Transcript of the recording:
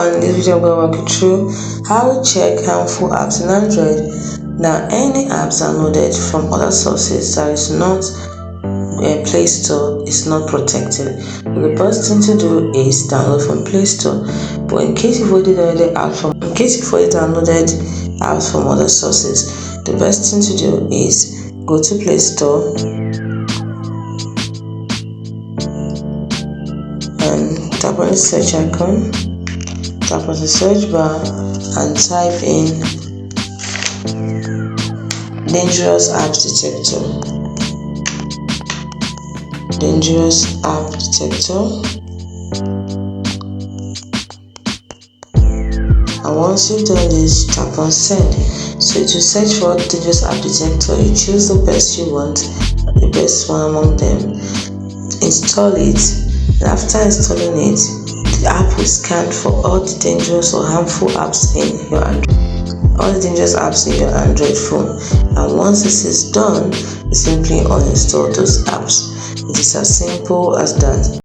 In this video, I'm going to walk you through how to check harmful apps in Android. Now, any apps downloaded from other sources that is not Play Store is not protected. The best thing to do is download from Play Store. But in case you've already downloaded apps from other sources, the best thing to do is go to Play Store and tap on the search icon. Tap on the search bar and type in dangerous apps detector. Dangerous app detector. And once you've done this, tap on send. So to search for dangerous app detector, you choose the best you want, the best one among them. Install it, and after installing it, the app will scan for all the dangerous or harmful apps in your Android phone. And once this is done, you simply uninstall those apps. It is as simple as that.